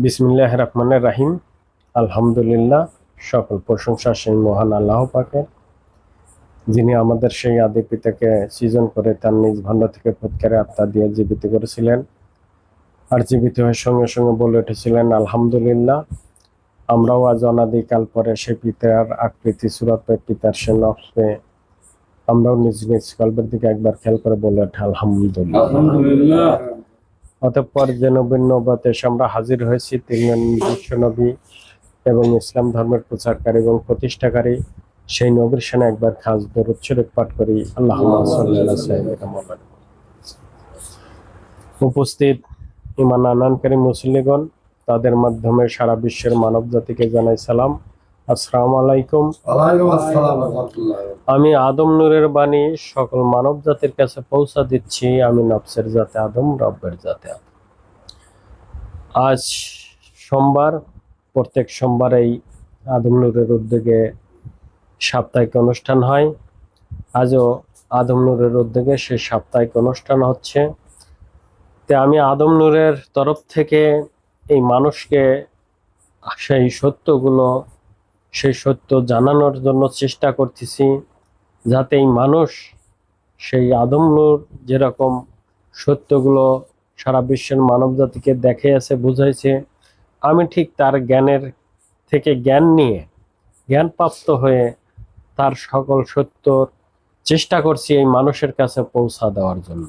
বিসমিল্লাহির রহমানির রহিম। আলহামদুলিল্লাহ, সকল প্রশংসা সেই মহান আল্লাহ পাকের, যিনি আমাদের সেই আদি পিতাকে সৃজন করে তার নিজ ভান্ড থেকে ফুৎকারে আত্মা দিয়ে জীবিত করেছিলেন, আর জীবিত হয়ে সঙ্গে সঙ্গে বলে উঠেছিলেন আলহামদুলিল্লাহ। আমরাও আজ অনাদিকাল পরে সেই পিতার আকৃতি সুরাতে, পিতার সে নকশে আমরাও নিজ নিজ কল্পের দিকে একবার খেয়াল করে বলে ওঠে আলহামদুলিল্লাহ। অতঃপর যে নবীন নবতে এসে আমরা হাজির হয়েছি, তিনজন বিশ্ব নবী এবং ইসলাম ধর্মের প্রচারকারী এবং প্রতিষ্ঠাকারী সেই নবীর সামনে একবার খাস দরুদ শরীফ পাঠ করি। আল্লাহুম্মা সাল্লি আলা সাইয়্যিদিনা মুহাম্মাদ। উপস্থিত ঈমান আনয়নকারী মুসল্লিগণ, তাদের মাধ্যমে সারা বিশ্বের মানব জাতিকে জানাই সালাম, আসসালামু আলাইকুম। ওয়ালাইকুম আসসালাম ওয়া রাহমাতুল্লাহ। আমি আদম নূরের বাণী সকল মানব জাতির কাছে পৌঁছা দিচ্ছি। আমি নফসের জাতে আদম, রব্বের জাতে আদম। আজ সোমবার, প্রত্যেক সোমবার এই আদম নূরের উদ্যোগে সাপ্তাহিক অনুষ্ঠান হয়। আজও আদম নূরের উদ্যোগে সেই সাপ্তাহিক অনুষ্ঠান হচ্ছে। তো আমি আদম নূরের তরফ থেকে এই মানুষকে সেই সত্য জানানোর জন্য চেষ্টা করতেছি, যাতে এই মানুষ সেই আদম নূর যেরকম সত্যগুলো সারা বিশ্বের মানব জাতিকে দেখিয়েছে, বুঝাইছে, আমি ঠিক তার জ্ঞানের থেকে জ্ঞান নিয়ে, জ্ঞানপ্রাপ্ত হয়ে তার সকল সত্যর চেষ্টা করছি এই মানুষের কাছে পৌঁছা দেওয়ার জন্য।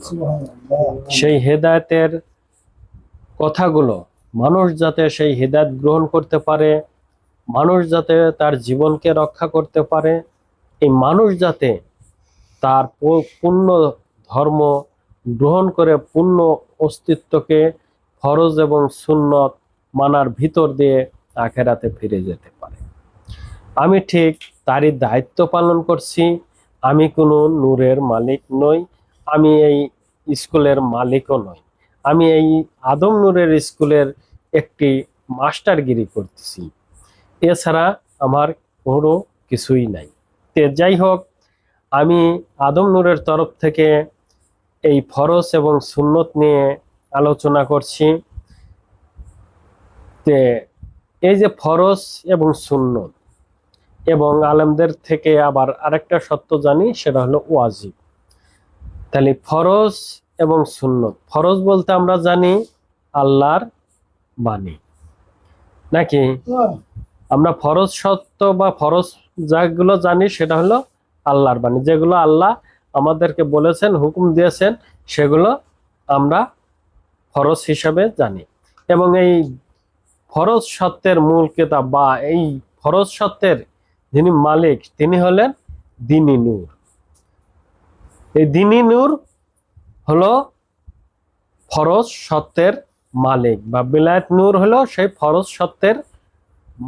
সেই হেদায়েতের কথাগুলো মানুষ যাতে সেই হেদায়েত গ্রহণ করতে পারে, মানুষ যাতে তার জীবনকে রক্ষা করতে পারে, এই মানুষ যাতে তার পূর্ণ ধর্ম গ্রহণ করে পূর্ণ অস্তিত্বকে ফরজ এবং সুন্নত মানার ভিতর দিয়ে আখেরাতে ফিরে যেতে পারে, আমি ঠিক তারই দায়িত্ব পালন করছি। আমি কোনো নূরের মালিক নই, আমি এই স্কুলের মালিকও নই, আমি এই আদম নূরের স্কুলের একটি মাস্টারগিরি করতেছি, এছাড়া আমার কোনো কিছুই নাই। তে যাই হোক, আমি আদম নূরের তরফ থেকে এই ফরজ এবং সুন্নত নিয়ে আলোচনা করছি। তে এই যে ফরজ এবং সুন্নত, এবং আলেমদের থেকে আবার আরেকটা সত্য জানি, সেটা হলো ওয়াজিব। তাহলে ফরজ এবং সুন্নত, ফরজ বলতে আমরা জানি আল্লাহর বাণী, নাকি? আমরা ফরজ সত্য বা ফরজ যেগুলো জানি সেটা হলো আল্লাহর বাণী, যেগুলো আল্লাহ আমাদেরকে বলেছেন, হুকুম দিয়েছেন, সেগুলো আমরা ফরজ হিসাবে জানি। এবং এই ফরজ সত্যের মূল কিতাব বা এই ফরজ সত্যের যিনি মালিক, তিনি হলেন দ্বীনি নূর। এই দ্বীনি নূর হলো ফরজ সত্যের মালিক, বা বিলায়েত নূর হলো সেই ফরজ সত্যের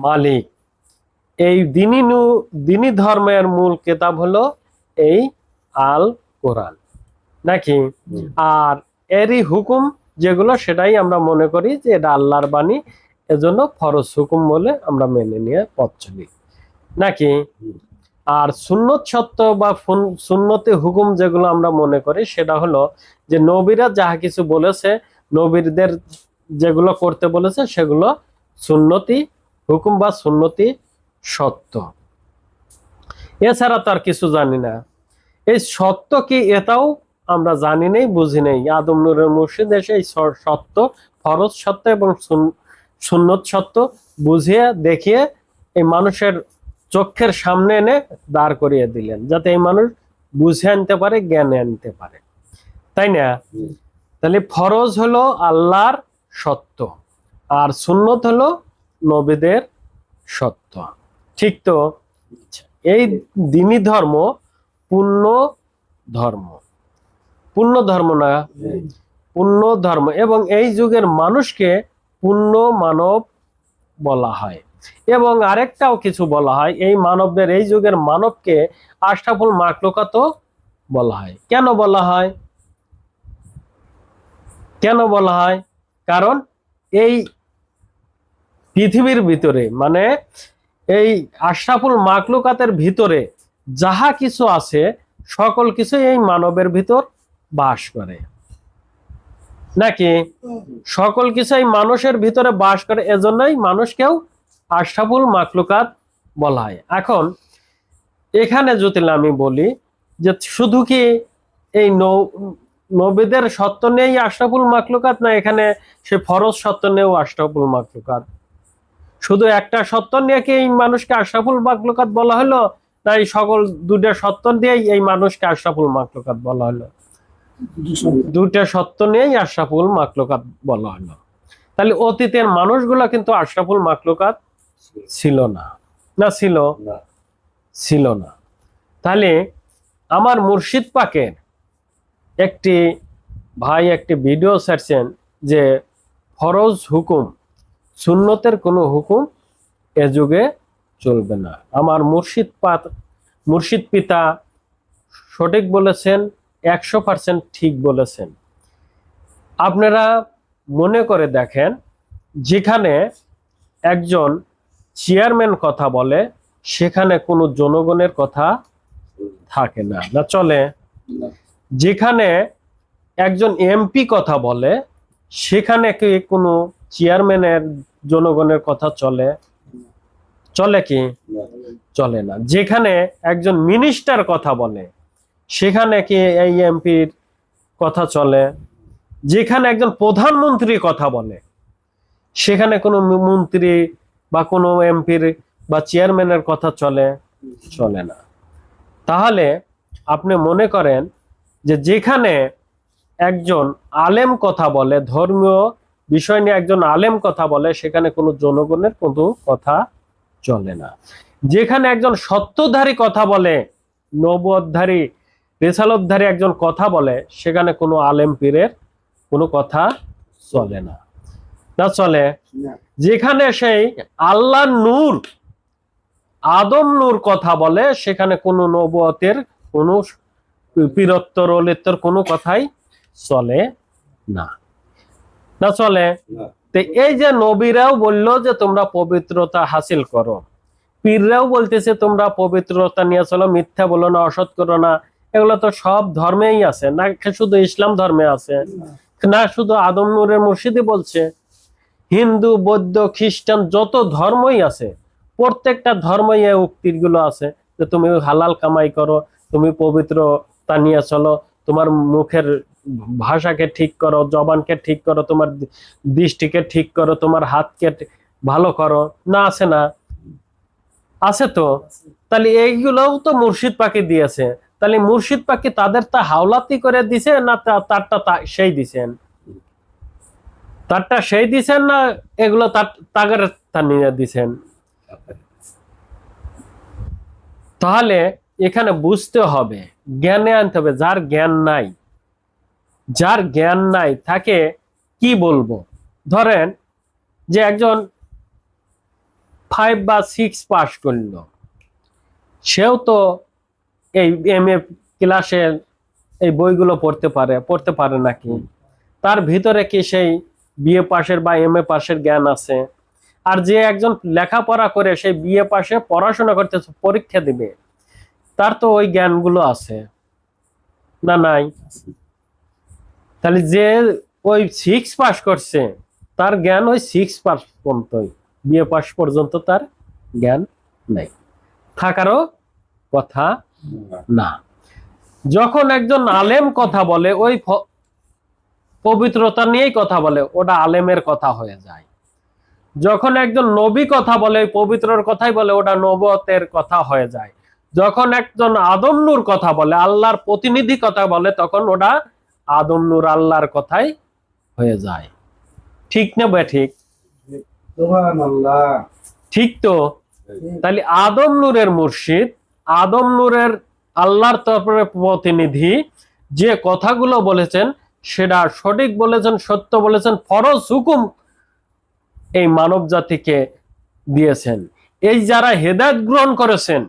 মালিক। এই দ্বীনি ধর্মের মূল কিতাব হলো এই আল কোরআন, নাকি? আর এরই হুকুম যেগুলো, সেটাই আমরা মনে করি যে এটা আল্লাহর বাণী, এজন্য ফরজ হুকুম বলে আমরা মেনে নিয়ে পথ চলি, নাকি? আর সুন্নত সত্য বা সুন্নতি হুকুম যেগুলো আমরা মনে করি, সেটা হলো যে নবীরা যাহা কিছু বলেছে, নবীদের যেগুলো করতে বলেছে, সেগুলো সুন্নতি হুকুম বা সুন্নতি সত্য। এছাড়া তার কিছু জানি না। এই সত্য কি, এটাও আমরা জানি নেই, বুঝি নেই। আদম নূরের মুর্শিদ এসে এই সত্য, ফরজ সত্য এবং সুন্নত সত্য বুঝিয়ে দেখিয়ে এই মানুষের চোখের সামনে এনে দাঁড় করিয়ে দিলেন, যাতে এই মানুষ বুঝে আনতে পারে, জ্ঞানে আনতে পারে, তাই না? তাহলে ফরজ হলো আল্লাহর সত্য, আর সুন্নত হলো নবীদের সত্য, ঠিক তো? এই দ্বীনি ধর্ম পূর্ণ ধর্ম, পূর্ণ ধর্ম না, পূর্ণ ধর্ম। এবং এই যুগের মানুষকে পূর্ণ মানব বলা হয়। এবং আরেকটাও কিছু বলা হয়, এই মানবদের, এই যুগের মানবকে আশরাফুল মাখলুকাতও বলা হয়। কেন বলা হয়? কেন বলা হয়? কারণ এই পৃথিবীর ভিতরে, মানে এই আশরাফুল মাখলুকাতের ভিতরে যাহা কিছু আছে, সকল কিছু এই মানবের ভিতর বাস করে। নাকি সকল কিছুই মানুষের ভিতরে বাস করে, এজন্যই মানুষকেও আশরাফুল মাখলুকাত বলা হয়। এখন এখানে যদি আমি বলি যে শুধু কি এই নবীদের সত্য নিয়েই আশরাফুল মাখলুকাত, না এখানে সে ফরজ সত্য নিয়েও আশরাফুল মাখলুকাত? শুধু একটা সত্য নিয়ে কি এই মানুষকে আশরাফুল মাখলুকাত বলা হলো, না এই সকল দুটা সত্য দিয়েই এই মানুষকে আশরাফুল মাখলুকাত বলা হলো? দুটা সত্য নিয়েই আশরাফুল মাখলুকাত বলা হলো। তাহলে অতীতের মানুষগুলো কিন্তু আশরাফুল মাখলুকাত ছিল না, না ছিল? না। ছিল না। তাহলে আমার মুর্শিদ পাকের একটি ভাই একটি ভিডিও ছাড়ছেন যে ফরজ হুকুম, সুন্নতের কোনো হুকুম এ যুগে চলবে না। আমার মুর্শিদ পিতা সঠিক বলেছেন, 100% ঠিক বলেছেন। আপনারা মনে করে দেখেন, যেখানে একজন চেয়ারম্যান কথা বলে সেখানে কোনো জনগণের কথা থাকে না, না চলে? না। যেখানে একজন এমপি কথা বলে সেখানে কি কোনো চেয়ারম্যানের জনগণের কথা চলে? চলে কি? না। চলে না। যেখানে একজন মিনিস্টার কথা বলে সেখানে কি এই এমপির কথা চলে? যেখানে একজন প্রধানমন্ত্রী কথা বলে সেখানে কোনো মন্ত্রী বা কোনো এমপির বা চেয়ারম্যানের কথা চলে? চলে না। তাহলে আপনি মনে করেন যে যেখানে একজন আলেম কথা বলে, ধর্মীয় বিষয় নিয়ে একজন আলেম কথা বলে, সেখানে কোনো জনগণের কোনো কথা চলে না। যেখানে একজন সত্যধারী কথা বলে, নবুয়তধারী রিসালতধারী একজন কথা বলে, সেখানে কোনো আলেম পীরের কোনো কথা চলে না, না চলে? না। যেখানে সেই আল্লাহ নূর, আদম নূর কথা বলে, সেখানে কোনো নবুয়তের কোনো পীরত্বর অলিত্বর কোনো কথাই চলে না, না চলে? না। তো এই যে নবীরাও বললো যে তোমরা পবিত্রতা হাসিল করো, পীররাও বলতেছে তোমরা পবিত্রতা নিয়ে চলো, মিথ্যা বলো না, অসৎ করো না, এগুলো তো সব ধর্মেই আছে, না শুধু ইসলাম ধর্মে আছে? না শুধু আদম নূরের মুর্শিদই বলছে, হিন্দু বৌদ্ধ খ্রিস্টান যত ধর্মই আছে প্রত্যেকটা ধর্মই এই উক্তিগুলো আছে যে তুমি হালাল কামাই করো, তুমি পবিত্রতা নিয়ে চলো, তোমার মুখের ভাষাকে ঠিক করো, জবানকে ঠিক করো, তোমার দৃষ্টিকে ঠিক করো, তোমার হাতকে ভালো করো, না আছে? না আছে তো? তাহলে এইগুলোও তো মুর্শিদ পাকে দিয়েছে। তাহলে মুর্শিদ পাকে তাদের তা হাওলাতি করে দিছে, না তারটা সেই দিছেন? তারটা সেই দিছেন, না এগুলো তাগের তা নিয়ে দিছেন? তাহলে এখানে বুঝতে হবে, জ্ঞানে আনতে হবে। যার জ্ঞান নাই, যার জ্ঞান নাই তাকে কি বলবো? ধরেন যে একজন 5 বা 6 পাস করলো, সেও তো এই MA ক্লাসে এই বইগুলো পড়তে পারে নাকি? তার ভিতরে কি সেই BA পাশের বা MA পাশের জ্ঞান আছে? আর যে একজন লেখাপড়া করে সেই BA পাশে পড়াশোনা করতে পরীক্ষা দিবে, তার তো ওই জ্ঞানগুলো আছে, না নাই? তাহলে যে ওই 6 পাস করছে তার জ্ঞান ওই 6 পাস পর্যন্তই, BA পাস পর্যন্ত তার জ্ঞান নাই, থাকারও কথা না। যখন একজন আলেম কথা বলে ওই পবিত্রতা নিয়েই কথা বলে, ওটা আলেমের কথা হয়ে যায়। যখন একজন নবী কথা বলে পবিত্রর কথাই বলে, ওটা নবুয়তের কথা হয়ে যায়। যখন একজন আদম নূর কথা বলে, আল্লাহর প্রতিনিধি কথা বলে, তখন ওটা আদম নূর আল্লাহর কথাই হয়ে যায়। ঠিক না ঠিক? সুবহানাল্লাহ। ঠিক তো? তাহলে আদম নূরের মুর্শিদ, আদম নূরের আল্লাহর তরফে প্রতিনিধি যে কথাগুলো বলেছেন সেটা সঠিক বলেছেন, সত্য বলেছেন, ফরজ হুকুম এই মানব জাতিকে দিয়েছেন। এই যারা হেদায়েত গ্রহণ করেছেন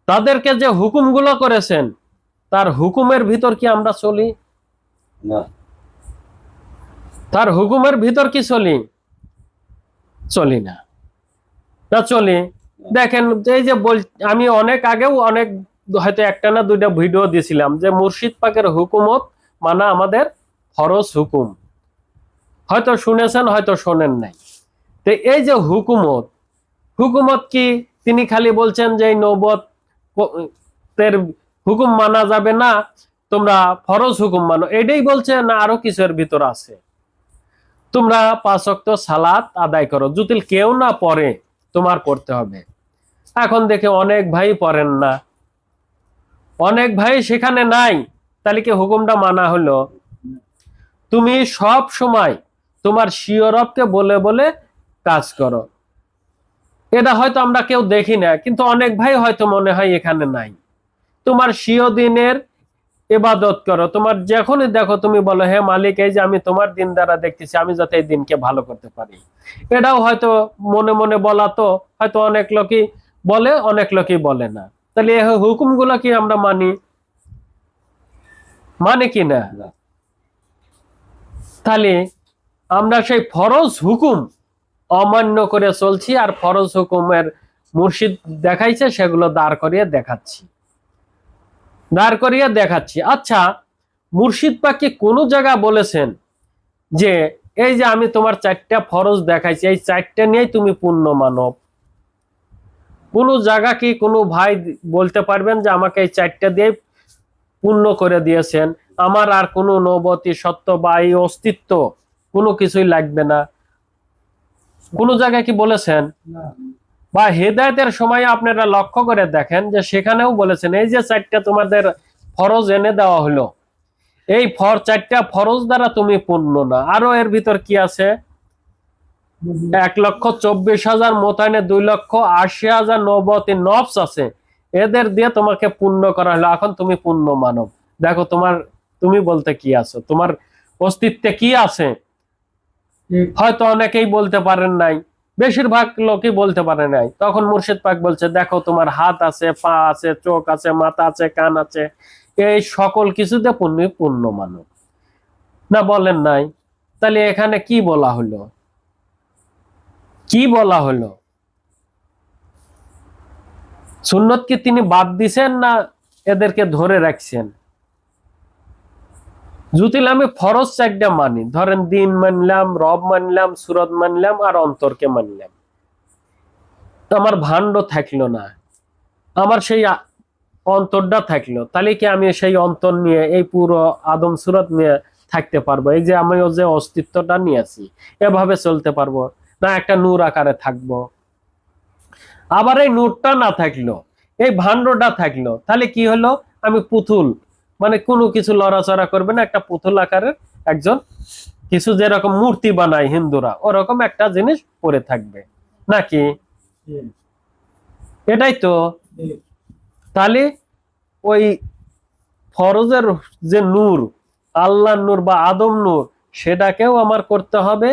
তাদেরকে যে হুকুমগুলো করেছেন তার হুকুমের ভিতর কি আমরা চলি? না। তার হুকুমের ভিতর কি চলি? চলি না, তা চলি। দেখেন এই যে আমি অনেক আগেও অনেক হয়তো একটা না দুইটা ভিডিও দিয়েছিলাম যে মুর্শিদ পাকের হুকুমত মানা আমাদের ফরজ হুকুম। হয়তো শুনেছেন, হয়তো শোনেন নাই। তো এই যে হুকুমত কি তিনি খালি বলছেন যে এই নবুয়তের হুকুম মানা যাবে না, তোমরা ফরজ হুকুম মানো, এটাই বলছে না আরো কিছুর ভিতর আছে? তোমরা 5 ওয়াক্ত সালাত আদায় করো, যদি কেউ না পড়ে তোমার পড়তে হবে। এখন দেখে অনেক ভাই পড়েন না, অনেক ভাই সেখানে নাই, তাহলে কি হুকুমটা মানা হলো? তুমি সব সময় তোমার স্বীয় রবকে বলে বলে কাজ করো। এটা হয়তো আমরা কেউ দেখি না, কিন্তু অনেক ভাই হয়তো মনে হয় এখানে নাই। তোমার স্বীয় দিনের ইবাদত করো, তোমার যখনই দেখো তুমি বলো, হে মালিক, এই যে আমি তোমার দিন দ্বারা দেখতেছি, আমি যাতে এই দিনকে ভালো করতে পারি। এটাও হয়তো মনে মনে বলা, তো হয়তো অনেক লোকই বলে, অনেক লোকই বলে না। তাহলে এই হুকুমগুলো কি আমরা মানি কি না? না। তাহলে আমরা সেই ফরজ হুকুম অমান্য করে চলছি, আর ফরজ হুকুমের মুর্শিদ দেখাইছে সেগুলো দাঁড় করিয়ে দেখাচ্ছি। আচ্ছা, মুর্শিদ পাক কি কোনো জায়গা বলেছেন যে এই যে আমি তোমার 4টা ফরজ দেখাইছি, এই 4টা নিয়েই তুমি পূর্ণ মানব? কোন জায়গা কি কোনো ভাই বলতে পারবেন যে আমাকে এই 4টা দিয়ে পূর্ণ করে দিয়েছেন, আমার আর কোনো নবতী সত্য বা এই অস্তিত্ব কোনো কিছুই লাগবে না? কোন জায়গায় কি বলেছেন? না। বা হেদায়েতের সময় আপনারা লক্ষ্য করে দেখেন যে সেখানেও বলেছেন এই যে 4টা তোমাদের ফরজ এনে দেওয়া হলো, এই 4টা ফরজ দ্বারা তুমি পূর্ণ না। আরো এর ভিতর কি আছে? 1,24,000 মোতায়েনে 2,80,000 নবতী নফস আছে, এদের দিয়ে তোমাকে পূর্ণ করা হলো। এখন তুমি পূর্ণ মানব। দেখো তুমি বলতে কি আছো, তোমার অস্তিত্বে কি আছে? হয়তো অনেকেই বলতে পারেন নাই, বেশিরভাগ লোকই বলতে পারে নাই। তখন মুর্শিদ পাক বলছে, দেখো তোমার হাত আছে, পা আছে, চোখ আছে, মাথা আছে, কান আছে, এই সকল কিছুতে পূর্ণ মানব। না বলেন নাই? তাহলে এখানে কি বলা হলো? সুন্নত কি তিনি বাদ দিছেন, না এদেরকে ধরে রাখছেন? যদি আমি ফরজ 4টা মানি, ধরেন দিন মানলাম, রব মানলাম, সুরত মানলাম, আর অন্তরকে মানলাম, আমার ভাণ্ড থাকলো না, আমার সেই অন্তরটা থাকলো, তাহলে কি আমি সেই অন্তর নিয়ে এই পুরো আদম সুরত নিয়ে থাকতে পারবো? এই যে আমি যে অস্তিত্বটা নিয়েছি, এভাবে চলতে পারবো না? একটা নূর আকারে থাকবো। আবার এই নূরটা না থাকলো, এই ভাণ্ডটা থাকলো, তাহলে কি হলো? আমি পুতুল, মানে কোনো কিছু লড়াচড়া করবে না, একটা পুতুল আকারের একজন, কিছু যেরকম মূর্তি বানায় হিন্দুরা, ওরকম একটা জিনিস পরে থাকবে নাকি? এটাই তো। তাহলে ওই ফরজের যে নূর, আল্লাহ নূর বা আদম নূর, সেটাকেও আমার করতে হবে,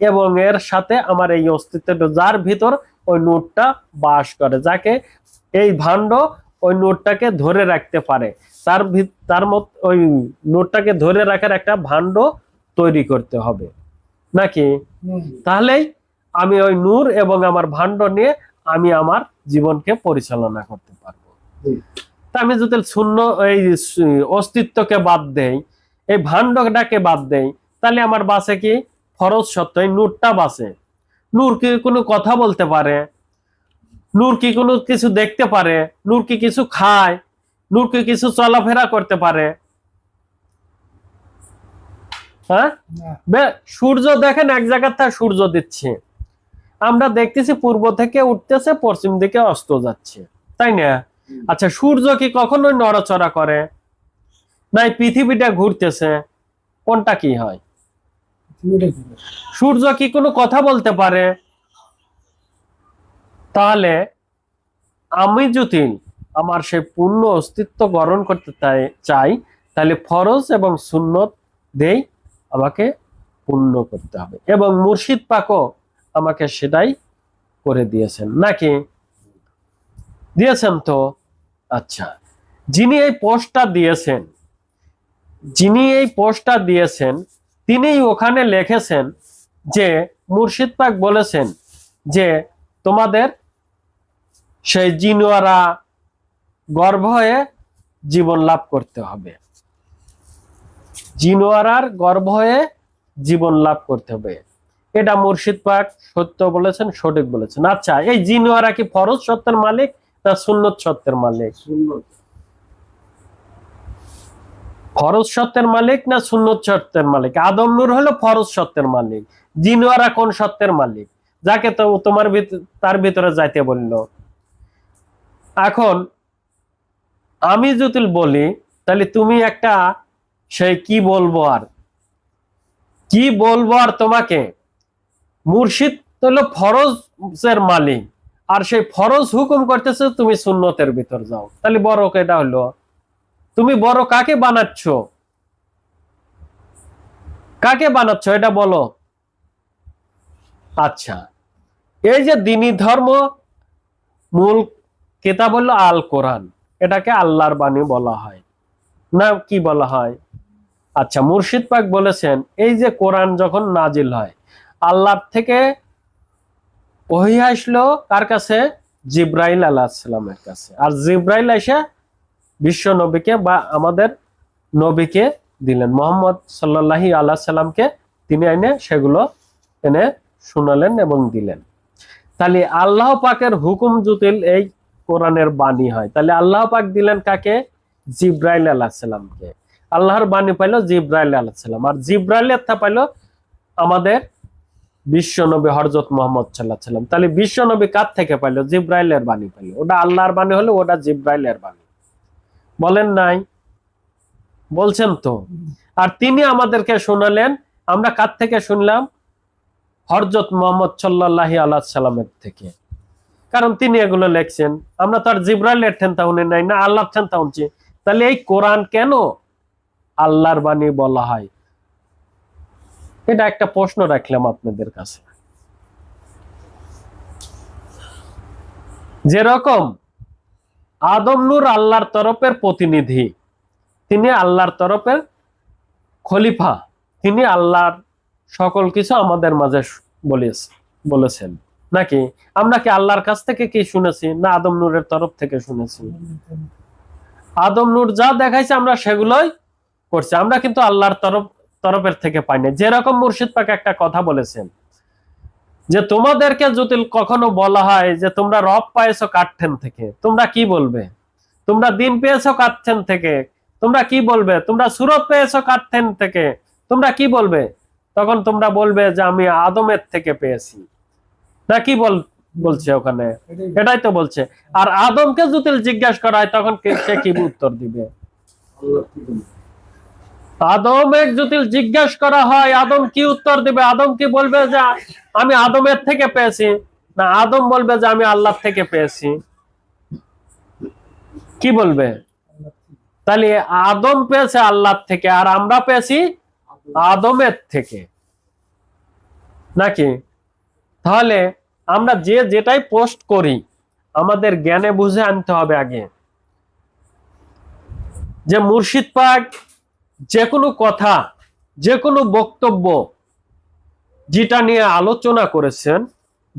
এবং এর সাথে আমার এই অস্তিত্বটা, যার ভিতর ওই নূরটা বাস করে, যাকে এই ভাণ্ড ওই নূরটাকে ধরে রাখতে পারে, তার মত ওই নূরটাকে ধরে রাখার একটা ভাণ্ড তৈরি করতে হবে নাকি? তাহলেই আমি ওই নূর এবং আমার ভাণ্ড নিয়ে আমি আমার জীবনকে পরিচালনা করতে পারবো। তা আমি যদি শূন্য এই অস্তিত্বকে বাদ দেই, এই ভাণ্ডটাকে বাদ দেই, তাহলে আমার বাঁচে কি? ফরজ সত্য, এই নূরটা বাঁচে। নূর কি কোনো কথা বলতে পারে? নূর কি কোনো কিছু দেখতে পারে? নূর কি কিছু খায়? নূর কি কিছু চলাফেরা করতে পারে? হ্যাঁ, সূর্য দেখেন এক জায়গার থেকে সূর্য দিচ্ছে, আমরা দেখতেছি পূর্ব থেকে উঠতেছে, পশ্চিম দিকে অস্ত যাচ্ছে, তাই না? আচ্ছা, সূর্য কি কখনোই নড়াচড়া করে? নাই পৃথিবীটা ঘুরতেছে, কোনটা কি হয়? সূর্য কি কোনো কথা বলতে পারে? তাহলে আমি যদি আমার সেই পূর্ণ অস্তিত্ব গ্রহণ করতে চাই, তাহলে ফরজ এবং সুন্নত দেই আমাকে পূর্ণ করতে হবে, এবং মুর্শিদ পাকও আমাকে সেটাই করে দিয়েছেন নাকি? দিয়েছেন তো। আচ্ছা, যিনি এই পোস্টটা দিয়েছেন তিনি ওখানে লিখেছেন যে মুর্শিদ পাক বলেছেন যে তোমাদের সেই জিনোয়ারা গর্ভ হয়ে জীবন লাভ করতে হবে, জিনোয়ারার গর্ভ হয়ে জীবন লাভ করতে হবে। এটা মুর্শিদ পাক সত্য বলেছেন, সঠিক বলেছেন। আচ্ছা, এই জিনওয়ারা কি ফরজ সত্যের মালিক না সুন্নত সত্যের মালিক? সুন্নত। ফরজ সত্যের মালিক না সুন্নত সত্যের মালিক? আদম নূর হলো ফরজ সত্যের মালিক, জিনওয়ারা কোন সত্যের মালিক যাকে তো তোমার তার ভিতরে যাইতে বললো? এখন আমি যদি বলি তাহলে তুমি একটা সেই কি বলবো আর তোমাকে? মুর্শিদ হলো ফরজের মালিক, আর সেই ফরজ হুকুম করতেছে তুমি সুন্নতের ভিতর যাও, তাহলে বড় এটা হলো তুমি বড় কাকে বানাচ্ছ? কাকে বানাচ্ছ এটা বলো। আচ্ছা, এই যে দ্বীনি ধর্ম মূল কিতাব হলো আল কোরআন, এটাকে আল্লাহর বাণী বলা হয় না কি বলা হয়? আচ্ছা, মুর্শিদ পাক বলেছেন এই যে কোরআন যখন নাজিল হয় আল্লাহর থেকে ওহী আসলো কার কাছে? জিব্রাইল আলাইহিস সালামের কাছে। আর জিব্রাইল এসে বিশ্ব নবীকে বা আমাদের নবীকে দিলেন, মুহাম্মদ সাল্লাল্লাহু আলাইহি সাল্লামকে তিনি সেগুলো এনে শোনালেন এবং দিলেন। তাহলে আল্লাহ পাকের হুকুম জুতিল এই কোরআনের বাণী হয়, তাহলে আল্লাহ পাক দিলেন কাকে? জিব্রাইল আলাইহিস সালামকে। আল্লাহর বাণী পাইলো জিব্রাইল আলাইহিস সালাম, আর জিব্রাইলের তা পাইলো আমাদের বিশ্ব নবী হযরত মুহাম্মদ সাল্লাল্লাহু আলাইহি সাল্লাম। তাহলে বিশ্ব নবী কার থেকে পাইলো? জিব্রাইলের বাণী পাইলো। ওটা আল্লাহর বাণী হলো, ওটা জিব্রাইলের বাণী। বলেন নাই? বলছেন তো। আর তিনি আমাদেরকে শোনালেন, আমরা কার থেকে শুনলাম? হযরত মুহাম্মদ সাল্লাল্লাহু আলাইহি সাল্লামের থেকে, কারণ তিনি এগুলো লেখছেন। আমরা তো আর জিব্রাইলের ঠেনতা শুনি নাই, না আল্লাহর ঠেনতা শুনছি। তাহলে এই কোরআন কেন আল্লাহর বাণী বলা হয়? এটা একটা প্রশ্ন রাখলাম আপনাদের কাছে। যেরকম আদম নূর আল্লাহর তরফের প্রতিনিধি, তিনি আল্লাহর তরফের খলিফা, তিনি আল্লাহর সকল কিছু আমাদের মাঝে বলেছেন নাকি? আমরা কি আল্লাহর কাছ থেকে কি শুনেছি, না আদম নূরের তরফ থেকে শুনেছি? আদম নূর যা দেখাইছে আমরা সেগুলোই করছি, আমরা কিন্তু আল্লাহর তরফের থেকে পাই না। যেরকম মুর্শিদ পাক একটা কথা বলেছেন যে তোমাদেরকে যদি কখনো বলা হয় যে তোমরা রব পাইছো কাঠঠেন থেকে, তোমরা কি বলবে? তোমরা দিন পেয়েছো কাঠঠেন থেকে, তোমরা কি বলবে? তোমরা সুরত পেয়েছো কাঠঠেন থেকে, তোমরা কি বলবে? তখন তোমরা বলবে যে আমি আদমের থেকে পেয়েছি, না কি বলছে ওখানে? এটাই তো বলছে। আর আদমকে যদি জিজ্ঞাসা করা হয় তখন সে কি উত্তর দিবে? আদমের যদি জিজ্ঞাসা করা হয় আদম কি উত্তর দিবে? আদম কি বলবে যে আমি আদমের থেকে পেয়েছি, না আদম বলবে যে আমি আল্লাহ থেকে পেয়েছি? কি বলবে? তাহলে আদম পেয়েছে আল্লাহ থেকে, আর আমরা পেয়েছি আদমের থেকে, নাকি? তাহলে আমরা যেটাই পোস্ট করি আমাদের জ্ঞানে বুঝে আনতে হবে আগে যে মুর্শিদ পাক যে কোনো কথা, যে কোনো বক্তব্য যেটা নিয়ে আলোচনা করেছেন,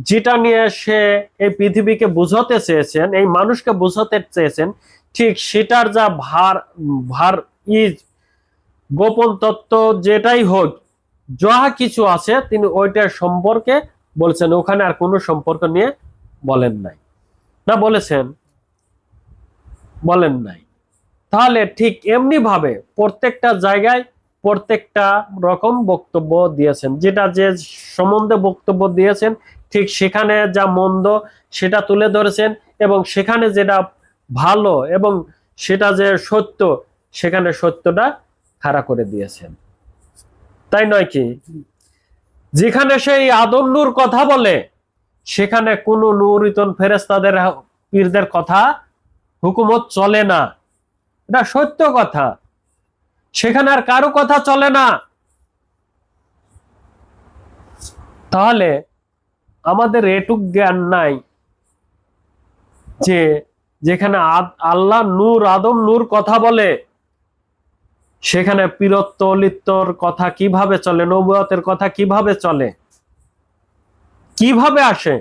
যেটা নিয়ে সে এই পৃথিবীকে বুঝাতে চেয়েছেন, এই মানুষকে বুঝাতে চেয়েছেন, ঠিক সেটার যা ভার গোপন তত্ত্ব যেটাই হোক, যা কিছু আছে তিনি ওইটার সম্পর্কে বলছেন, ওখানে আর কোনো সম্পর্ক নিয়ে বলেন নাই। না বলেছেন? বলেন নাই। তাহলে ঠিক এমনি ভাবে প্রত্যেকটা জায়গায় প্রত্যেকটা রকম বক্তব্য দিয়েছেন, যেটা যে সম্বন্ধে বক্তব্য দিয়েছেন ঠিক সেখানে যা মন্দ সেটা তুলে ধরেছেন, এবং সেখানে যেটা ভালো এবং সেটা যে সত্য সেখানে সত্যটা খাড়া করে দিয়েছেন, তাই নয় কি? যেখানে সেই আদম নূর কথা বলে সেখানে কোনো নূরিতন ফেরেশতাদের পীরদের কথা হুকুমত চলে না, এটা সত্য কথা। সেখানে আর কারো কথা চলে না। তাহলে আমাদের এটুক জ্ঞান নাই যে যেখানে আল্লাহ নূর আদম নূর কথা বলে সেখানে পীরত্ব অলিত্বর কথা কিভাবে চলে, নবুয়তের কথা কিভাবে চলে, কিভাবে আসে?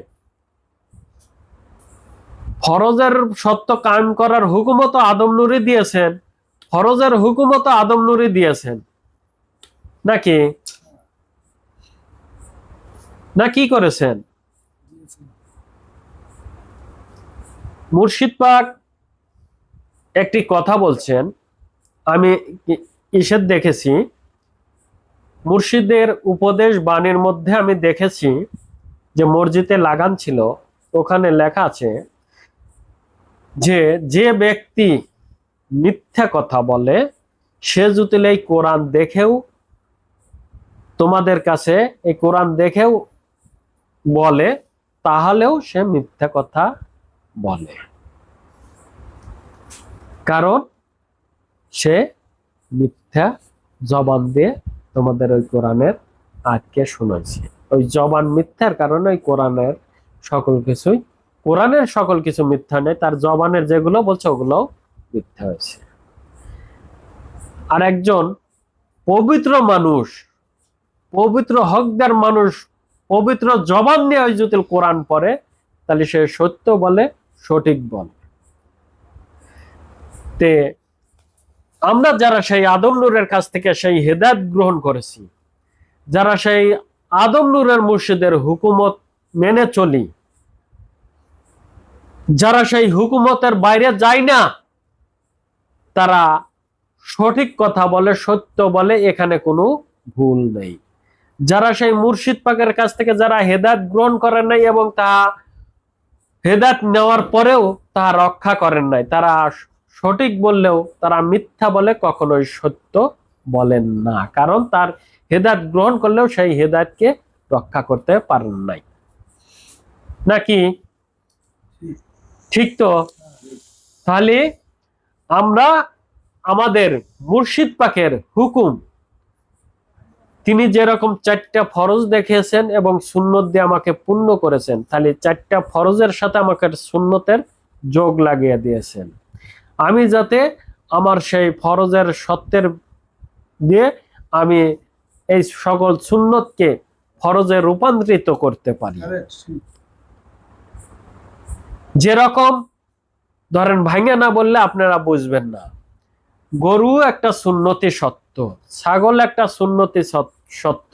ফরজের সত্য কায়েম করার হুকুমত আদম নূরই দিয়েছেন, ফরজের হুকুমত আদম নূরই দিয়েছেন, নাকি? না কি করেছেন? মুর্শিদ পাক একটি কথা বলছেন, আমি ইসের দেখেছি, মুর্শিদের উপদেশ বাণীর মধ্যে আমি দেখেছি যে মসজিদে লাগান ছিল, ওখানে লেখা আছে যে যে ব্যক্তি মিথ্যা কথা বলে সে যদি এই কোরআন দেখেও তোমাদের কাছে এই কোরআন দেখেও বলে তাহলেও সে মিথ্যা কথা বলে, কারণ সে মিথ্যা জবান দিয়ে তোমাদের ওই কোরআনের আয়াতকে শুনেছে। ওই জবান মিথ্যার কারণে ওই কোরআনের সকল কিছু মিথ্যা নেই, তার জবানের যেগুলো বলছে ওগুলো মিথ্যা হয়েছে। আর একজন পবিত্র মানুষ, পবিত্র হকদার মানুষ, পবিত্র জবান নিয়ে ওই যদি কোরআন পড়ে তাহলে সে সত্য বলে, সঠিক বলে। তে আমরা যারা সেই আদম নূরের কাছ থেকে সেই হেদায়েত গ্রহণ করেছি, যারা সেই আদম নূরের মুর্শিদের হুকুমত মেনে চলি, যারা সেই হুকুমতের বাইরে যায় না, তারা সঠিক কথা বলে, সত্য বলে, এখানে কোনো ভুল নেই। যারা সেই মুর্শিদ পাকের কাছ থেকে যারা হেদায়েত গ্রহণ করেন নাই এবং তা হেদায়েত নেওয়ার পরেও তা রক্ষা করেন নাই, তারা সঠিক বললেও তারা মিথ্যা বলে, কখনোই সত্য বলেন না, কারণ তার হেদায়েত গ্রহণ করলেও সেই হেদায়েতকে রক্ষা করতে পারেন নাই। নাকি ঠিক তো? তাহলে আমরা আমাদের মুর্শিদ পাকের হুকুম, তিনি যেরকম 4টা ফরজ দেখিয়েছেন এবং সুন্নত দিয়ে আমাকে পূর্ণ করেছেন, তাহলে 4টা ফরজের সাথে আমাকে সুন্নতের যোগ লাগিয়ে দিয়েছেন, আমি যাতে আমার সেই ফরজের সত্যের দিয়ে আমি এই সকল সুন্নতকে ফরজে রূপান্তরিত করতে পারি। যেরকম ধরেন, ভাঙে না বললে আপনারা বুঝবেন না, গরু একটা সুন্নতি সত্য, ছাগল একটা সুন্নতি সত্য,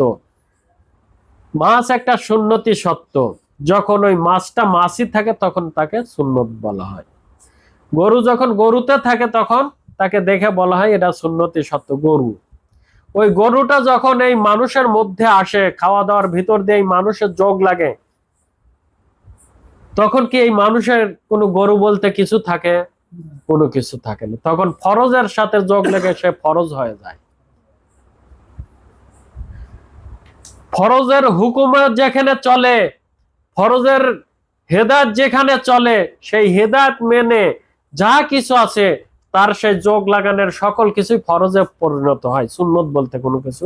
মাছ একটা সুন্নতি সত্য। যখন ওই মাছটা মাছই থাকে তখন তাকে সুন্নত বলা হয়। গরু যখন গরুতে থাকে তখন তাকে দেখে বলা হয় এটা সুন্নতি সত্য গরু। ওই গরুটা যখন এই মানুষের মধ্যে আসে, খাওয়া দাওয়ার ভিতর দিয়ে এই মানুষের যোগ লাগে, তখন কি এই মানুষের কোনো গরু বলতে কিছু থাকে? কোনো কিছু থাকে না। তখন ফরজের সাথে যোগ লেগে সে ফরজ হয়ে যায়। ফরজের হুকুমত যেখানে চলে, ফরজের হেদায়েত যেখানে চলে, সেই হেদায়েত মেনে যা কিছু আছে তার সেই যোগ লাগানোর সকল কিছুই ফরজে পরিণত হয়। সুন্নত বলতে কোনো কিছু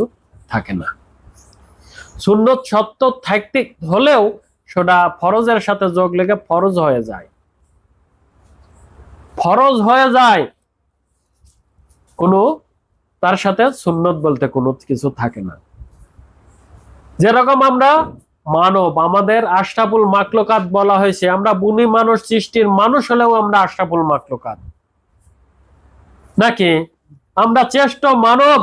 থাকে না। সুন্নত সত্য থাকতে হলেও সেটা ফরজের সাথে যোগ লেগে ফরজ হয়ে যায়, ফরজ হয়ে যায়, কোনো তার সাথে সুন্নত বলতে কোনো কিছু থাকে না। যেরকম আমরা মানব, আমাদের আশরাফুল মাখলুকাত বলা হয়েছে, আমরা বুনি মানুষ, সৃষ্টির মানুষ হলেও আমরা আশরাফুল মাখলুকাত নাকি? আমরা চেষ্ট মানব,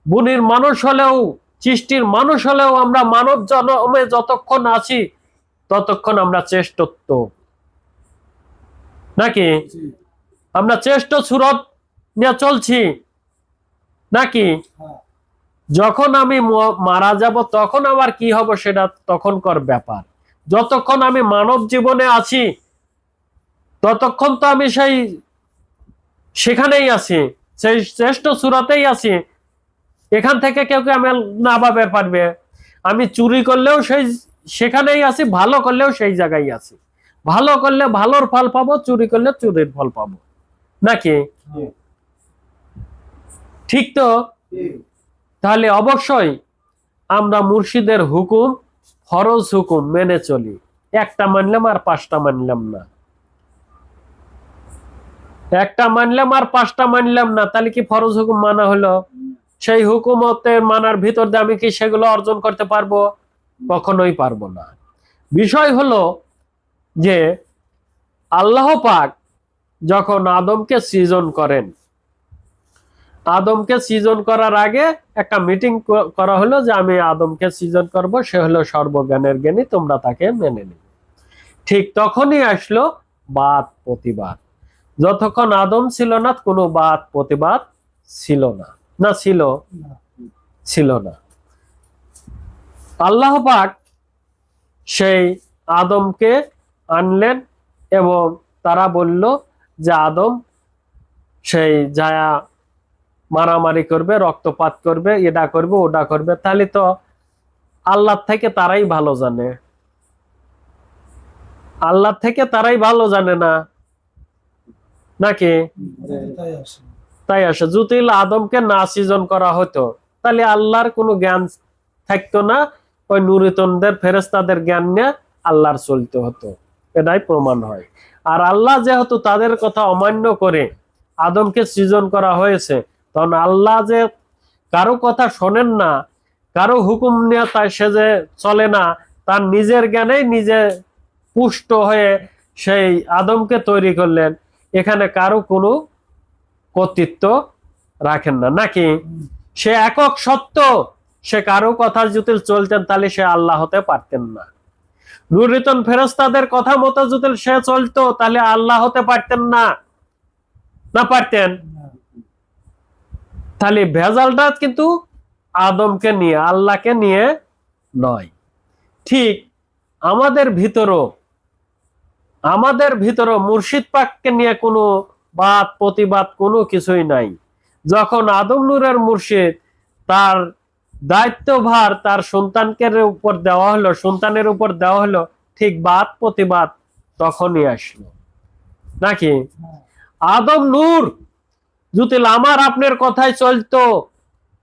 বুনির মানুষ হলেও, সৃষ্টির মানুষ হলেও আমরা মানব জন্মে যতক্ষণ আছি ততক্ষণ আমরা চেষ্টত্ব নাকি? আমরা চেষ্ট সুরত নিয়ে চলছি নাকি? যখন আমি মারা যাব তখন আবার কি হব সেটা তখনকার ব্যাপার। যতক্ষণ আমি মানব জীবনে আছি ততক্ষণ তো আমি সেখানেই আছি, সেই শ্রেষ্ঠ সুরাতেই আছি। এখান থেকে কেউ আমি না ভাবে পারবে। আমি চুরি করলেও সেখানেই আছি, ভালো করলেও সেই জায়গায় আছি। ভালো করলে ভালোর ফল পাবো, চুরি করলে চুরির ফল পাবো নাকি? ঠিক তো? তাহলে অবশ্যই আমরা মুর্শিদের হুকুম, ফরজ হুকুম মেনে চলি। একটা মানলাম আর 5টা মানলাম না, একটা মানলাম আর 5টা মানলাম না, তাহলে কি ফরজ হুকুম মানা হলো? সেই হুকুমতের মানার ভিতর দিয়ে আমি কি সেগুলো অর্জন করতে পারবো? কখনোই পারবো না। বিষয় হলো যে আল্লাহ পাক যখন আদমকে সৃজন করেন, আদমকে সৃজন করার আগে একটা মিটিং করা হলো যে আমি আদমকে সৃজন করব, সে হলো সর্বজ্ঞানের জ্ঞানী, তোমরা তাকে মেনে নিবে। ঠিক তখনই আসলো বাদ প্রতিবাদ। যতক্ষণ আদম ছিল না কোনো বাদ প্রতিবাদ ছিল না। না ছিল? ছিল না। আল্লাহ পাক সেই আদমকে আনলেন এবং তারা বলল যে আদম সেই যায়া মারামারি করবে, রক্তপাত করবে, এটা করবে, ওটা করবে। তাহলে তো আল্লাহ থেকে তারাই ভালো জানে, আল্লাহ থেকে তারাই ভালো জানে না নাকি? তাই আসে যদি আদমকে না সৃজন করা হতো তাহলে আল্লাহর কোনো জ্ঞান থাকতো না, ওই নুরিতনদের ফেরেশতাদের জ্ঞান নিয়ে আল্লাহর চলতে হতো। এটাই প্রমাণ হয়। আর আল্লাহ যেহেতু তাদের কথা অমান্য করে আদমকে সৃজন করা হয়েছে, তখন আল্লাহ যে কারো কথা শোনেন না, কারো হুকুম নিয়ে তাই সে যে চলে না, তার নিজের জ্ঞানেই নিজে পুষ্ট হয়ে সেই আদমকে তৈরি করলেন। এখানে কারো কোনো কর্তৃত্ব রাখেন না নাকি? সে একক সত্য, সে কারো কথা যদি চলতেন তাহলে সে আল্লাহ হতে পারতেন না। নুরিতন ফেরেশতাদের কথা মতো যদি সে চলতো তাহলে আল্লাহ হতে পারতেন না। না পারতেন? তাহলে ভেজালটা কিন্তু আদমকে নিয়ে, আল্লাহকে নিয়ে নয়। ঠিক আমাদের ভিতরও মুর্শিদ পাককে নিয়ে কোনো বাদ প্রতিবাদ কোনো কিছুই নাই। যখন আদম নূরের মুর্শিদ তার দায়িত্বভার তার সন্তানকে উপর দেওয়া হলো, সন্তানের উপর দেওয়া হলো, ঠিক বাদ প্রতিবাদ তখনই আসলো নাকি? আদম নূর যদি আমার আপনার কথায় চলতো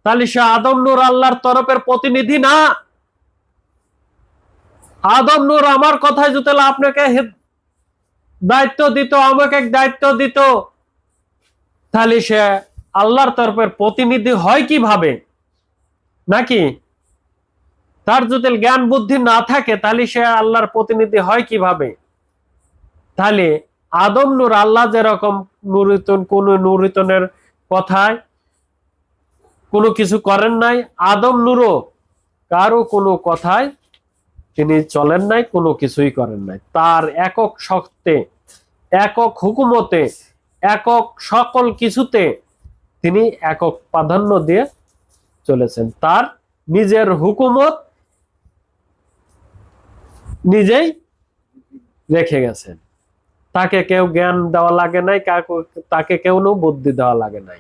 তাহলে সে আদম নূর আল্লাহর তরফের প্রতিনিধি না। আদম নূর আমার কথায় যদি আপনাকে দায়িত্ব দিত, আমাকে দায়িত্ব দিত, তাহলে সে আল্লাহর তরফের প্রতিনিধি হয় কিভাবে নাকি? তার যদি জ্ঞান বুদ্ধি না থাকে তাহলে সে আল্লাহর প্রতিনিধি হয় কিভাবে? তাহলে আদম নূর আল্লাহ যেরকম কোন নুরিতনের কথায় কোনো কিছু করেন নাই, আদম নূরও কারো কোনো কথায় তিনি চলেন নাই, কোনো কিছুই করেন নাই। তার একক শক্তে, একক হুকুমতে, একক সকল কিছুতে তিনি একক প্রাধান্য দিয়ে চলেছেন। তার নিজের হুকুমত নিজেই রেখে গেছেন। তাকে কেউ জ্ঞান দেওয়া লাগে নাই, তাকে কেউ বুদ্ধি দেওয়া লাগে নাই।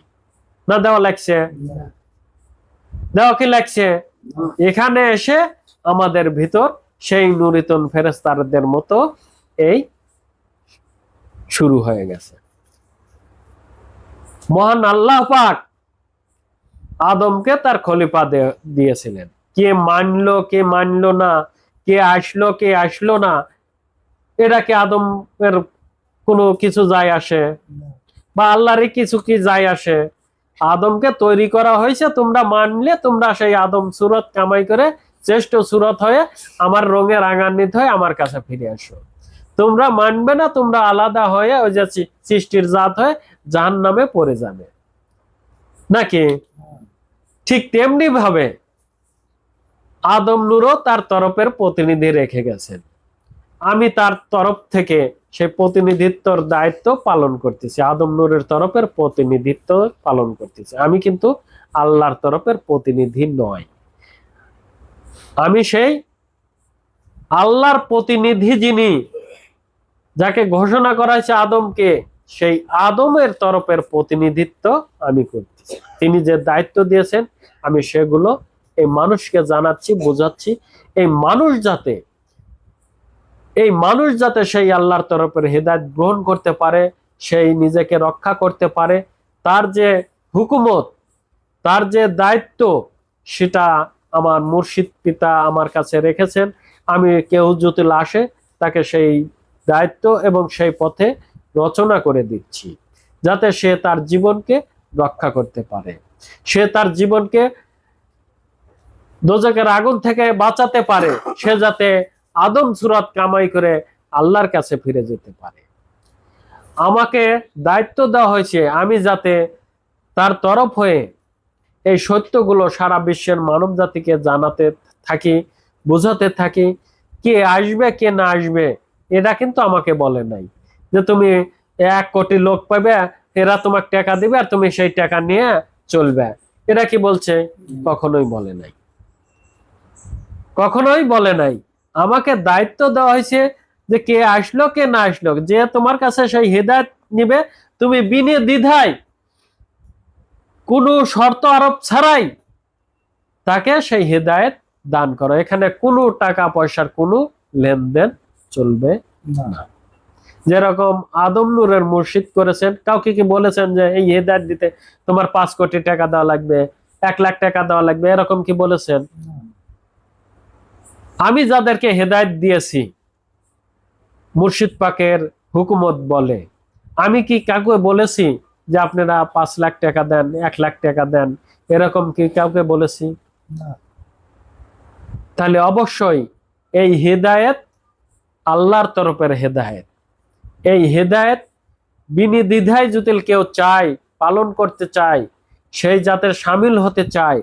না দেওয়া লাগছে? দেওয়া কি লাগছে? এখানে এসে আমাদের ভিতর সেই নুরিতন ফেরেশতাদের মতো এই শুরু হয়ে গেছে। মহান আল্লাহ পাক আদমকে তার খলিফা দিয়েছিলেন। কে মানলো কে মানলো না, কে আসলো কে আসলো না, এটা কি আদমের কোনো কিছু যায় আসে? বা আল্লাহর কিছু কি যায় আসে? আদমকে তৈরি করা হয়েছে, তোমরা মানলে তোমরা সেই আদম সুরত কামাই করে শ্রেষ্ঠ সুরত হয়ে আমার রঙে রাঙান্বিত হয়ে আমার কাছে ফিরে আসো। তোমরা মানবে না, তোমরা আলাদা হয়ে ওই যে সৃষ্টির জাত হয়ে জাহান্নামে পড়ে যাবে নাকি? ঠিক তেমনি ভাবে আদম নূরও তার তরফের প্রতিনিধি রেখে গেছেন। আমি তার তরফ থেকে সেই প্রতিনিধিত্বর দায়িত্ব পালন করতেছি, আদম নূরের তরফের প্রতিনিধিত্ব পালন করতেছি। আমি কিন্তু আল্লাহর তরফের প্রতিনিধি নয়। আমি সেই আল্লাহর প্রতিনিধি, যিনি যাকে ঘোষণা করা হয়েছে আদমকে, সেই আদমের তরফের প্রতিনিধিত্ব আমি করতেছি। তিনি যে দায়িত্ব দিয়েছেন আমি সেগুলো এই মানুষকে জানাচ্ছি, বোঝাচ্ছি। এই মানুষ যাতে সেই আল্লাহর তরফের হেদায়েত গ্রহণ করতে পারে, সেই নিজেকে রক্ষা করতে পারে, তার যে হুকুমত, তার যে দায়িত্ব, সেটা আমার মুর্শিদ পিতা আমার কাছে রেখেছেন। আমি কেউ যদি আসে তাকে সেই দায়িত্ব এবং সেই পথে রচনা করে দিচ্ছি, যাতে সে তার জীবনকে রক্ষা করতে পারে, সে তার জীবনকে দোজখের আগুন থেকে বাঁচাতে পারে, সে যাতে আদম সুরত কামাই করে আল্লাহর কাছে ফিরে যেতে পারে। আমাকে দায়িত্ব দেওয়া হয়েছে আমি যাতে তার তরফ হয়ে এই সত্যগুলো সারা বিশ্বের মানব জাতিকে জানাতে থাকি, বোঝাতে থাকি। কে আসবে কে না আসবে এটা কিন্তু আমাকে বলে নাই যে তুমি 1 কোটি লোক পাবে, এরা তোমাকে টাকা দিবে আর তুমি সেই টাকা নিয়ে চলবে। এরা কি বলছে? কখনোই বলে নাই, কখনোই বলে নাই। আমাকে দায়িত্ব দেওয়া হয়েছে যে কে আসলো কে না আসলো, যে তোমার কাছে সেই হেদায়েত নিবে, তুমি বিনে দ্বিধায় কোনো শর্ত আরোপ ছাড়াই তাকে সেই হেদায়েত দান করো। এখানে কোনো টাকা পয়সার কোনো লেনদেন চলবে না। যেরকম আদম নূরের মুর্শিদ করেছেন, কাউকে কি বলেছেন যে এই হেদায়েত দিতে তোমার 5 কোটি টাকা দেওয়া লাগবে, 1 লাখ টাকা দেওয়া লাগবে, এরকম কি বলেছেন? আমি যাদেরকে হেদায়েত দিয়েছি মুর্শিদ পাকের হুকুমত বলে, আমি কি কাউকে বলেছি যে আপনারা 5 লাখ টাকা দেন, 1 লাখ টাকা দেন, এরকম কি কাউকে বলেছি? তাহলে অবশ্যই এই হেদায়েত আল্লাহর তরফের হেদায়েত। এই হেদায়েত বিনির্দ্বিধায় যদি কেউ চায়, পালন করতে চায়, সেই জাতের শামিল হতে চায়,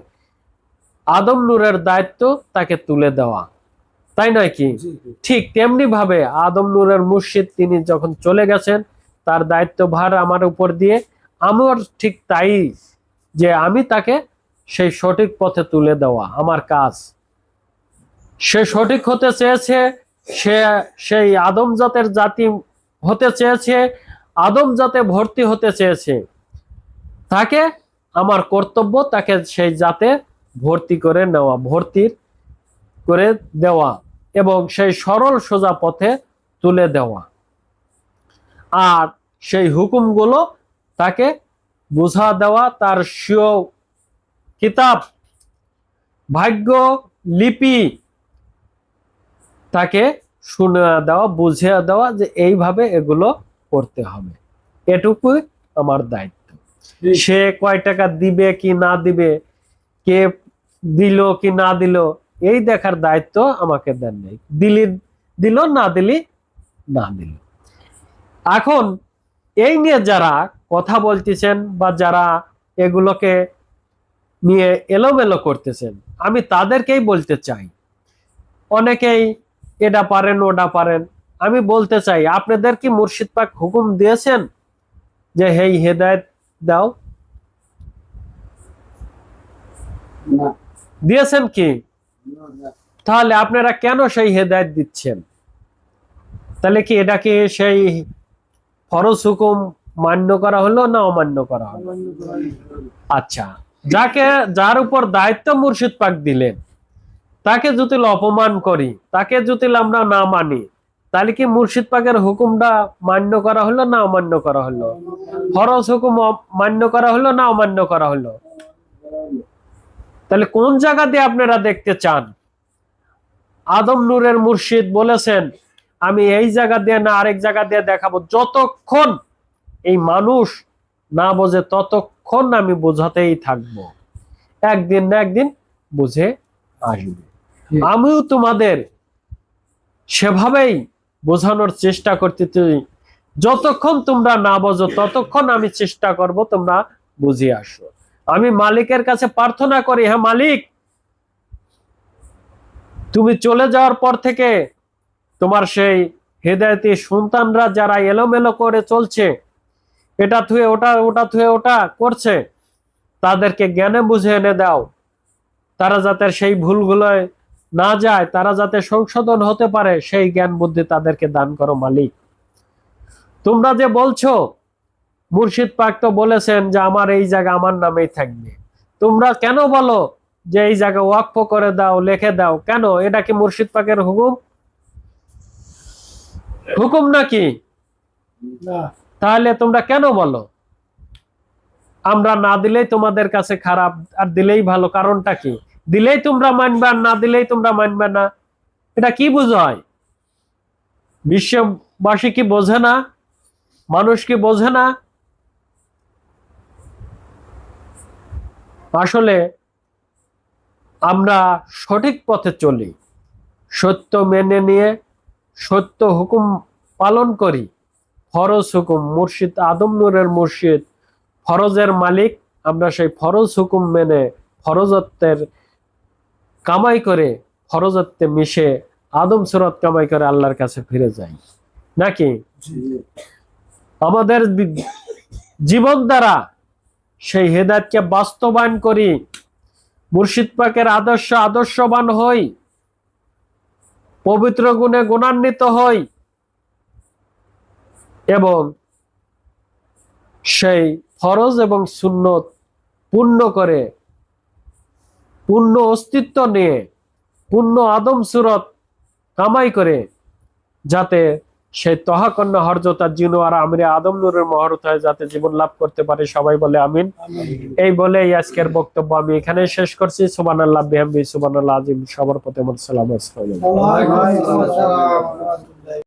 আদম নূরের দায়িত্ব তাকে তুলে দেওয়া, তাই নয় কি? ঠিক তেমনি ভাবে আদম নূরের মুর্শিদ তিনি যখন চলে গেছেন, তার দায়িত্বভার আমার উপর দিয়ে, আমার ঠিক তাই যে আমি তাকে সেই সঠিক পথে তুলে দেওয়া আমার কাজ। সে সঠিক হতে চেয়েছে, সে সেই আদম জাতের জাতি হতে চেয়েছে, আদম জাতে ভর্তি হতে চেয়েছে, তাকে আমার কর্তব্য তাকে সেই জাতে ভর্তি করে নেওয়া, ভর্তি করে দেওয়া এবং সেই সরল সোজা পথে তুলে দেওয়া। আর সেই হুকুমগুলো তাকে বুঝা দেওয়া, তার স্বীয় কিতাব ভাগ্য লিপি তাকে শুনে দেওয়া, বুঝিয়ে দেওয়া যে এইভাবে এগুলো করতে হবে। এটুকুই আমার দায়িত্ব। সে কয় টাকা দিবে কি না দিবে, কে দিল কি না দিল, এই দেখার দায়িত্ব আমাকে দেন নাই। দিলি দিল, না দিলি না দিল। এখন এই নিয়ে যারা কথা বলতেছেন বা যারা এগুলোকে নিয়ে এলোমেলো করতেছেন, আমি তাদেরকেই বলতে চাই, অনেকেই এটা পারেন ওটা পারেন, আমি বলতে চাই আপনাদের কি মুর্শিদ পাক হুকুম দিয়েছেন যে হেই হেদায়েত দাও? দিয়েছেন কি? তাহলে আপনারা কেন সেই হেদায়েত দিচ্ছেন? তাহলে কি এটা কি সেই ফরজ হুকুম মান্য করা হলো না অমান্য করা হলো? আচ্ছা, যার উপর দায়িত্ব মুর্শিদ পাক দিলেন, তাকে যদি অপমান করি, তাকে যদি আমরা না মানি, তাহলে কি মুর্শিদ পাকের হুকুমটা মান্য করা হলো না অমান্য করা হলো? ফরজ হুকুম মান্য করা হলো না অমান্য করা হলো? তাহলে কোন জায়গা দিয়ে আপনারা দেখতে চান? আদম নূরের মুর্শিদ বলেছেন আমি এই জায়গা দিয়ে না আরেক জায়গা দিয়ে দেখাবো, যতক্ষণ এই মানুষ না বোঝে ততক্ষণ আমি বোঝাতেই থাকবো, একদিন না একদিন বুঝে আসবে। আমিও তোমাদের সেভাবেই বোঝানোর চেষ্টা করতেছি, যতক্ষণ তোমরা না বোঝো ততক্ষণ আমি চেষ্টা করব তোমরা বুঝে আসো। আমি মালিকের কাছে প্রার্থনা করি, হ্যাঁ মালিক, তুমি চলে যাওয়ার পর থেকে তোমার সেই হেদায়েতি সন্তানরা যারা এলোমেলো করে চলছে, এটা থুয়ে ওটা, ওটা থুয়ে ওটা করছে, তাদেরকে জ্ঞানে বুঝে এনে দাও, তারা যাতে সেই ভুলগুলোয় না যায়, তারা যাতে সংশোধন হতে পারে, সেই জ্ঞান বুদ্ধি তাদেরকে দান করো মালিক। তোমরা যে বলছো মুর্শিদ পাক তো বলেছেন যে আমার এই জায়গা আমার নামেই থাকবে, তোমরা কেন বলো যে এই জায়গা ওয়াকফ করে দাও, লিখে দাও? কেন? এটা কি মুর্শিদ পাকের হুকুম? হুকুম নাকি? তাহলে তোমরা কেন বলো আমরা না দিলেই তোমাদের কাছে খারাপ আর দিলেই ভালো? কারণটা কি? দিলেই তোমরা মানবে আর না দিলেই তোমরা মানবে না, এটা কি বোঝায়? বিশ্ববাসী কি বোঝে না? মানুষ কি বোঝে না? আসলে আমরা সঠিক পথে চলি, সত্য মেনে নিয়ে সত্য হুকুম পালন করি। ফরজ হুকুম মুর্শিদ আদম নূরের মুর্শিদ, ফরজের মালিক আমরা সেই ফরজ হুকুম মেনে ফরজত্বের কামাই করে ফরজত্বে মিশে আদম সুরত কামাই করে আল্লাহর কাছে ফিরে যাই, নাকি আমাদের জীবন দ্বারা সেই হেদায়েতকে বাস্তবায়ন করি, মুর্শিদ পাকের আদর্শবান হই, পবিত্র গুণে গুণান্বিত হই এবং সেই ফরজ এবং সুন্নত পূর্ণ করে পূর্ণ অস্তিত্ব নিয়ে পূর্ণ আদম সুরত কামাই করে যাতে সেই তহাকন্যা হরজতা জিনু আর আমরে আদম নূরের মহরত হয় যাতে জীবন লাভ করতে পারে, সবাই বলে আমিন। এই বলে আজকের বক্তব্য আমি এখানে শেষ করছি। সুবহানাল্লাহ বিহামদিহি সুবহানাল্লাহ আযীম। সবার প্রতি আমার সালাম। আসসালামু আলাইকুম। ওয়ালাইকুম আসসালাম।